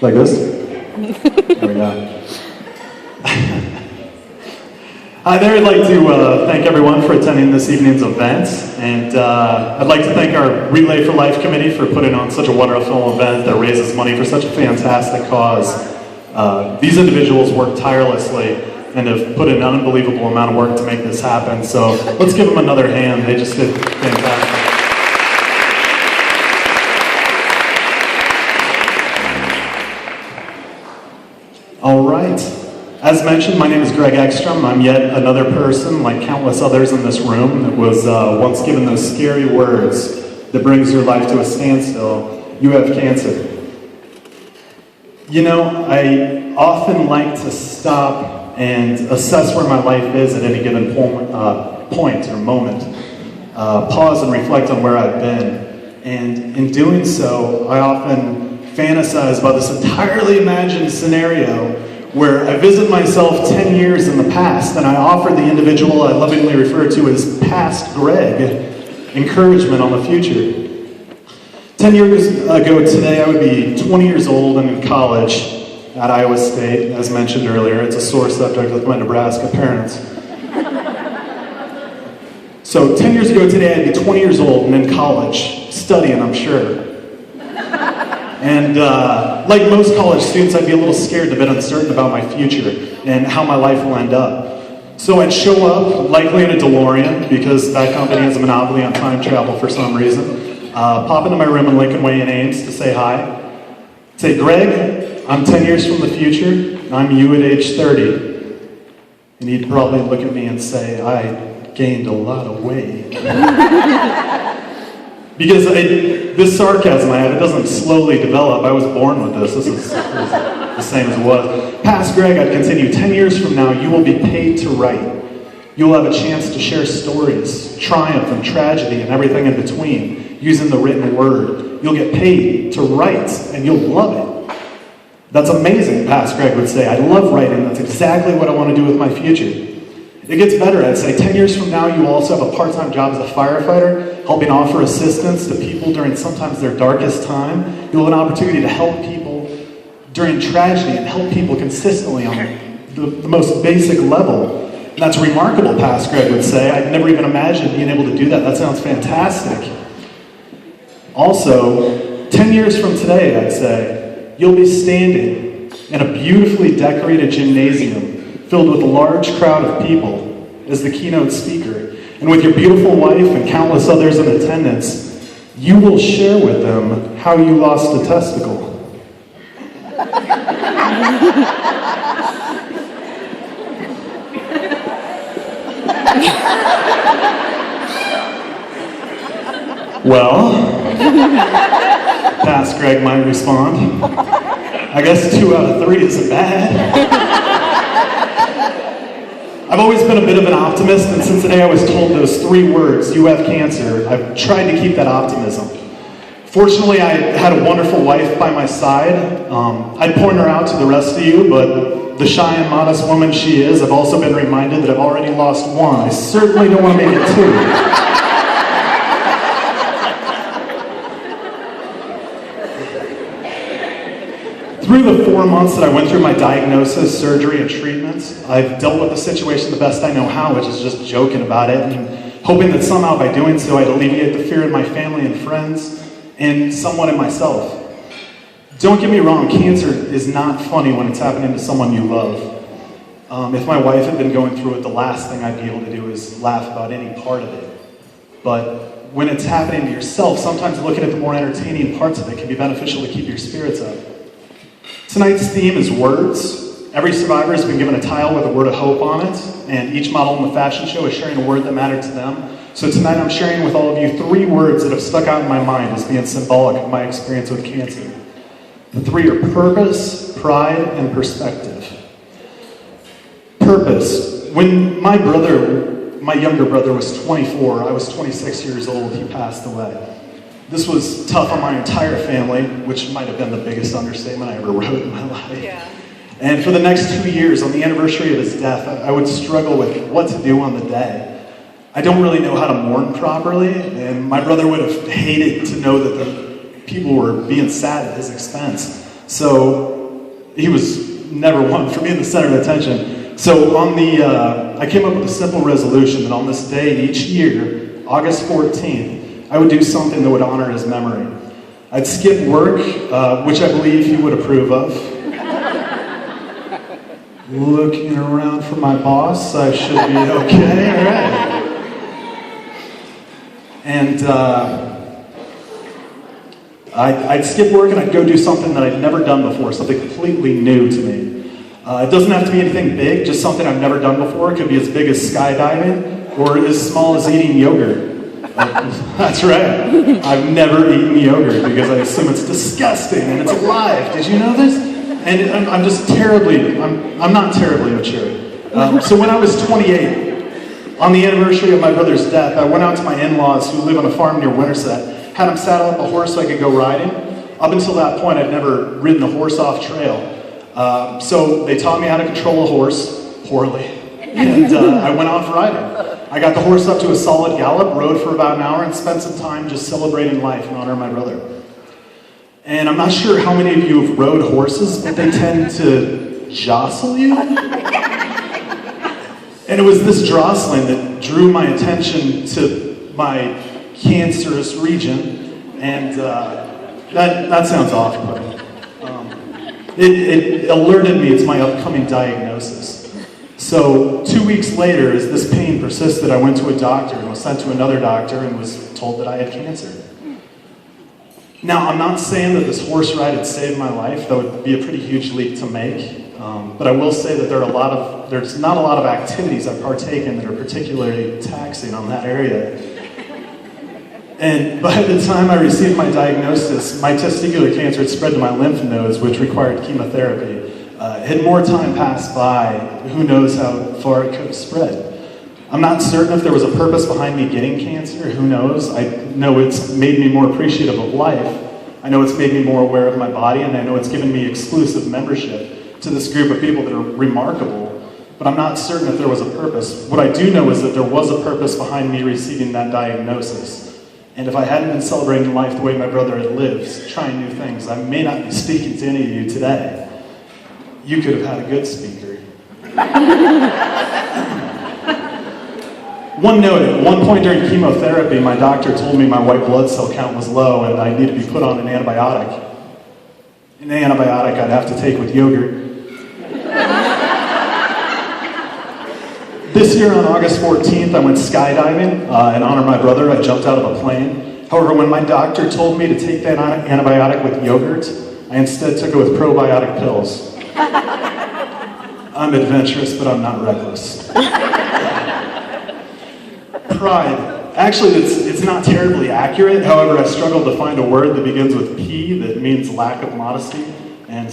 Like this? There we go. Hi there, I'd like to thank everyone for attending this evening's event, and I'd like to thank our Relay for Life committee for putting on such a wonderful event that raises money for such a fantastic cause. These individuals work tirelessly and have put in an unbelievable amount of work to make this happen, so let's give them another hand. They just did fantastic. All right. As mentioned, my name is Greg Ekstrom. I'm yet another person, like countless others in this room, that was once given those scary words that brings your life to a standstill. You have cancer. You know, I often like to stop and assess where my life is at any given point or moment. Pause and reflect on where I've been. And in doing so, I often fantasize about this entirely imagined scenario where I visit myself 10 years in the past and I offer the individual I lovingly refer to as Past Greg encouragement on the future. 10 years ago today, I would be 20 years old and in college at Iowa State, as mentioned earlier. It's a sore subject with my Nebraska parents. So 10 years ago today, I'd be 20 years old and in college, studying, I'm sure. And like most college students, I'd be a little scared and a bit uncertain about my future and how my life will end up. So I'd show up, likely in a DeLorean, because that company has a monopoly on time travel for some reason, pop into my room in Lincoln Way in Ames to say hi. Say, Greg, I'm 10 years from the future, and I'm you at age 30. And he'd probably look at me and say, I gained a lot of weight. Because this sarcasm I have, it doesn't slowly develop. I was born with this. This is the same as it was. Past Greg, I'd continue. 10 years from now, you will be paid to write. You will have a chance to share stories, triumph and tragedy and everything in between, using the written word. You'll get paid to write, and you'll love it. That's amazing, Past Greg would say. I love writing. That's exactly what I want to do with my future. It gets better, I'd say. 10 years from now, you will also have a part-time job as a firefighter, helping offer assistance to people during sometimes their darkest time. You'll have an opportunity to help people during tragedy and help people consistently on the most basic level. And that's remarkable, Past Greg would say. I'd never even imagined being able to do that. That sounds fantastic. Also, 10 years from today, I'd say, you'll be standing in a beautifully decorated gymnasium filled with a large crowd of people as the keynote speaker. And with your beautiful wife and countless others in attendance, you will share with them how you lost a testicle. Well, Past Greg might respond. I guess 2 out of 3 isn't bad. I've always been a bit of an optimist, and since the day I was told those 3 words, you have cancer, I've tried to keep that optimism. Fortunately, I had a wonderful wife by my side. I'd point her out to the rest of you, but the shy and modest woman she is, I've also been reminded that I've already lost 1. I certainly don't want to make it 2. Through the 4 months that I went through my diagnosis, surgery, and treatments, I've dealt with the situation the best I know how, which is just joking about it and hoping that somehow by doing so I'd alleviate the fear in my family and friends and somewhat in myself. Don't get me wrong, cancer is not funny when it's happening to someone you love. If my wife had been going through it, the last thing I'd be able to do is laugh about any part of it. But when it's happening to yourself, sometimes looking at the more entertaining parts of it can be beneficial to keep your spirits up. Tonight's theme is words. Every survivor has been given a tile with a word of hope on it, and each model in the fashion show is sharing a word that mattered to them. So tonight I'm sharing with all of you 3 words that have stuck out in my mind as being symbolic of my experience with cancer. The 3 are purpose, pride, and perspective. Purpose. When my younger brother was 24, I was 26 years old, he passed away. This was tough on my entire family, which might have been the biggest understatement I ever wrote in my life. Yeah. And for the next 2 years, on the anniversary of his death, I would struggle with what to do on the day. I don't really know how to mourn properly, and my brother would have hated to know that the people were being sad at his expense. So he was never one for being the center of attention. So I came up with a simple resolution that on this day each year, August 14th, I would do something that would honor his memory. I'd skip work, which I believe he would approve of. Looking around for my boss, I should be okay, all right. And I'd skip work and I'd go do something that I'd never done before, something completely new to me. It doesn't have to be anything big, just something I've never done before. It could be as big as skydiving or as small as eating yogurt. That's right. I've never eaten yogurt because I assume it's disgusting and it's alive. Did you know this? And I'm not terribly mature. So when I was 28, on the anniversary of my brother's death, I went out to my in-laws who live on a farm near Winterset, had them saddle up a horse so I could go riding. Up until that point, I'd never ridden a horse off trail. So they taught me how to control a horse poorly. And I went off riding. I got the horse up to a solid gallop, rode for about an hour, and spent some time just celebrating life in honor of my brother. And I'm not sure how many of you have rode horses, but they tend to jostle you. And it was this jostling that drew my attention to my cancerous region, and that sounds off-putting. It alerted me to my upcoming diagnosis. So 2 weeks later, as this pain persisted, I went to a doctor and was sent to another doctor and was told that I had cancer. Now, I'm not saying that this horse ride had saved my life. That would be a pretty huge leap to make. But I will say that there's not a lot of activities I partake in that are particularly taxing on that area. And by the time I received my diagnosis, my testicular cancer had spread to my lymph nodes, which required chemotherapy. Had more time passed by, who knows how far it could have spread. I'm not certain if there was a purpose behind me getting cancer, who knows. I know it's made me more appreciative of life. I know it's made me more aware of my body, and I know it's given me exclusive membership to this group of people that are remarkable, but I'm not certain if there was a purpose. What I do know is that there was a purpose behind me receiving that diagnosis. And if I hadn't been celebrating life the way my brother had lived, trying new things, I may not be speaking to any of you today. You could have had a good speaker. One note, at one point during chemotherapy, my doctor told me my white blood cell count was low and I needed to be put on an antibiotic. An antibiotic I'd have to take with yogurt. This year on August 14th, I went skydiving in honor of my brother. I jumped out of a plane. However, when my doctor told me to take that antibiotic with yogurt, I instead took it with probiotic pills. I'm adventurous, but I'm not reckless. Pride. Actually, it's not terribly accurate. However, I struggled to find a word that begins with P that means lack of modesty. And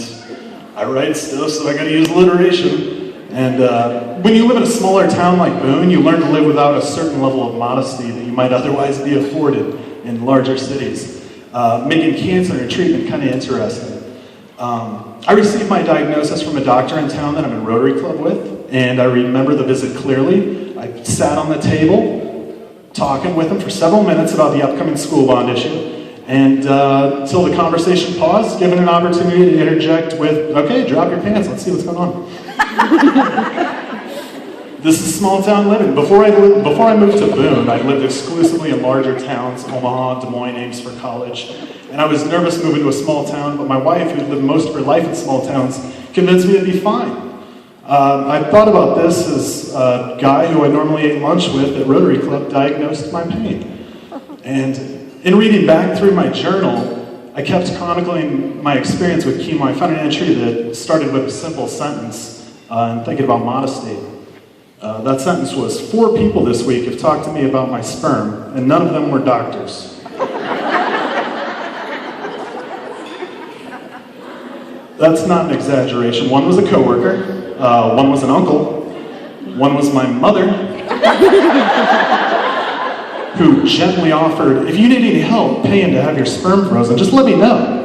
I write stuff, so I gotta use alliteration. And when you live in a smaller town like Boone, you learn to live without a certain level of modesty that you might otherwise be afforded in larger cities, making cancer and treatment kind of interesting. I received my diagnosis from a doctor in town that I'm in Rotary Club with, and I remember the visit clearly. I sat on the table, talking with him for several minutes about the upcoming school bond issue, and until the conversation paused, given an opportunity to interject with, okay, drop your pants, let's see what's going on. This is small town living. Before I moved to Boone, I lived exclusively in larger towns, Omaha, Des Moines, Ames for college. And I was nervous moving to a small town, but my wife, who lived most of her life in small towns, convinced me it'd be fine. I thought about this as a guy who I normally ate lunch with at Rotary Club diagnosed my pain. And in reading back through my journal, I kept chronicling my experience with chemo. I found an entry that started with a simple sentence, and thinking about modesty. That sentence was, 4 people this week have talked to me about my sperm, and none of them were doctors. That's not an exaggeration. One was a coworker, one was an uncle, one was my mother, who gently offered, if you need any help paying to have your sperm frozen, just let me know.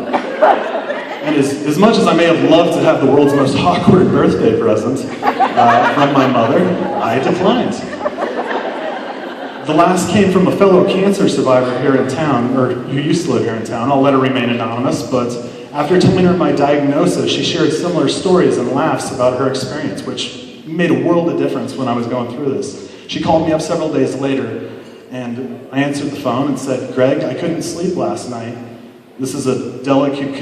And as much as I may have loved to have the world's most awkward birthday present from my mother, I declined. The last came from a fellow cancer survivor here in town, or who used to live here in town. I'll let her remain anonymous, but After telling her my diagnosis, she shared similar stories and laughs about her experience, which made a world of difference when I was going through this. She called me up several days later, and I answered the phone and said, "Greg, I couldn't sleep last night. This is a delicate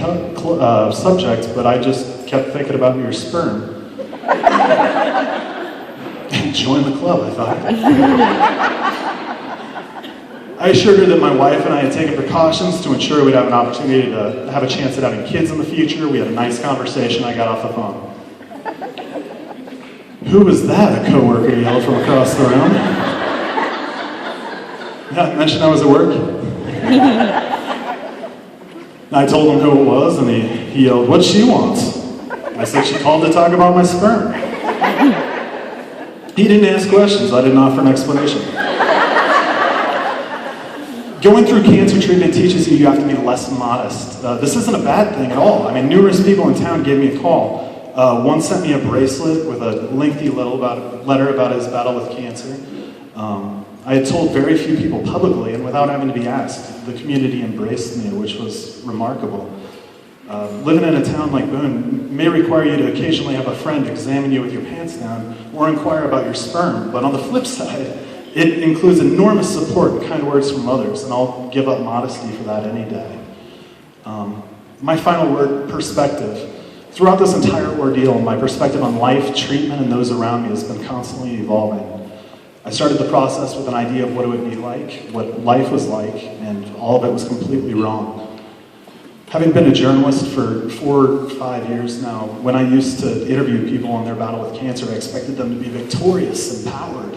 subject, but I just kept thinking about your sperm." Join the club, I thought. I assured her that my wife and I had taken precautions to ensure we'd have an opportunity to have a chance at having kids in the future. We had a nice conversation. I got off the phone. "Who was that?" a coworker yelled from across the room. Yeah, I mentioned I was at work. I told him who it was, and he yelled, "What'd she want?" I said, "She called to talk about my sperm." He didn't ask questions. I didn't offer an explanation. Going through cancer treatment teaches you have to be less modest. This isn't a bad thing at all. I mean, numerous people in town gave me a call. One sent me a bracelet with a lengthy letter about his battle with cancer. I had told very few people publicly, and without having to be asked, the community embraced me, which was remarkable. Living in a town like Boone may require you to occasionally have a friend examine you with your pants down or inquire about your sperm, but on the flip side, it includes enormous support and kind words from others, and I'll give up modesty for that any day. My final word, perspective. Throughout this entire ordeal, my perspective on life, treatment, and those around me has been constantly evolving. I started the process with an idea of what it would be like, what life was like, and all of it was completely wrong. Having been a journalist for 4 or 5 years now, when I used to interview people on their battle with cancer, I expected them to be victorious, empowered.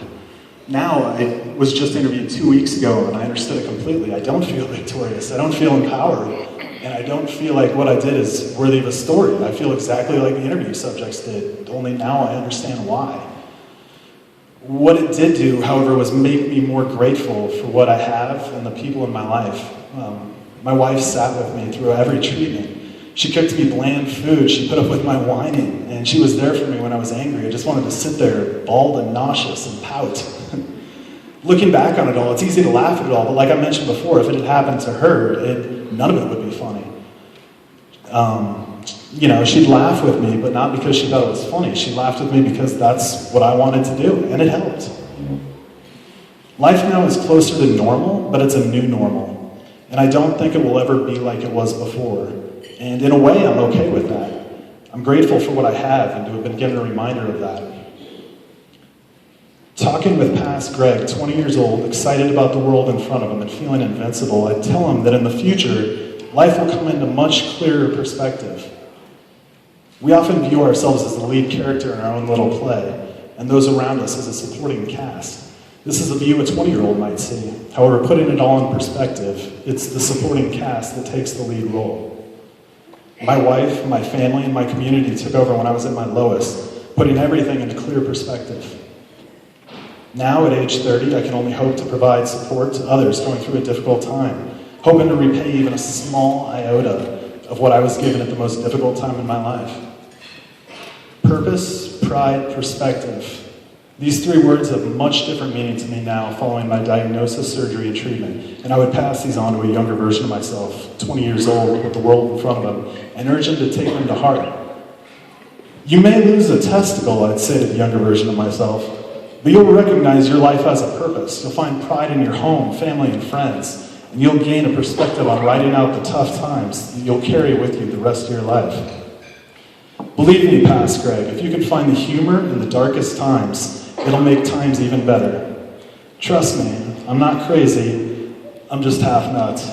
Now, I was just interviewed 2 weeks ago, and I understood it completely. I don't feel victorious, I don't feel empowered, and I don't feel like what I did is worthy of a story. I feel exactly like the interview subjects did, only now I understand why. What it did do, however, was make me more grateful for what I have and the people in my life. My wife sat with me through every treatment. She cooked me bland food, she put up with my whining, and she was there for me when I was angry. I just wanted to sit there, bald and nauseous, and pout. Looking back on it all, it's easy to laugh at it all, but like I mentioned before, if it had happened to her, none of it would be funny. She'd laugh with me, but not because she thought it was funny. She laughed with me because that's what I wanted to do, and it helped. Life now is closer to normal, but it's a new normal. And I don't think it will ever be like it was before. And in a way, I'm okay with that. I'm grateful for what I have and to have been given a reminder of that. Talking with past Greg, 20 years old, excited about the world in front of him and feeling invincible, I'd tell him that in the future, life will come into much clearer perspective. We often view ourselves as the lead character in our own little play, and those around us as a supporting cast. This is a view a 20-year-old might see. However, putting it all in perspective, it's the supporting cast that takes the lead role. My wife, my family, and my community took over when I was at my lowest, putting everything into clear perspective. Now, at age 30, I can only hope to provide support to others going through a difficult time, hoping to repay even a small iota of what I was given at the most difficult time in my life. Purpose, pride, perspective. These 3 words have much different meaning to me now following my diagnosis, surgery, and treatment, and I would pass these on to a younger version of myself, 20 years old, with the world in front of him, and urge him to take them to heart. You may lose a testicle, I'd say to the younger version of myself, but you'll recognize your life has a purpose. You'll find pride in your home, family, and friends, and you'll gain a perspective on riding out the tough times that you'll carry with you the rest of your life. Believe me, past Greg, if you can find the humor in the darkest times, it'll make times even better. Trust me, I'm not crazy, I'm just half nuts.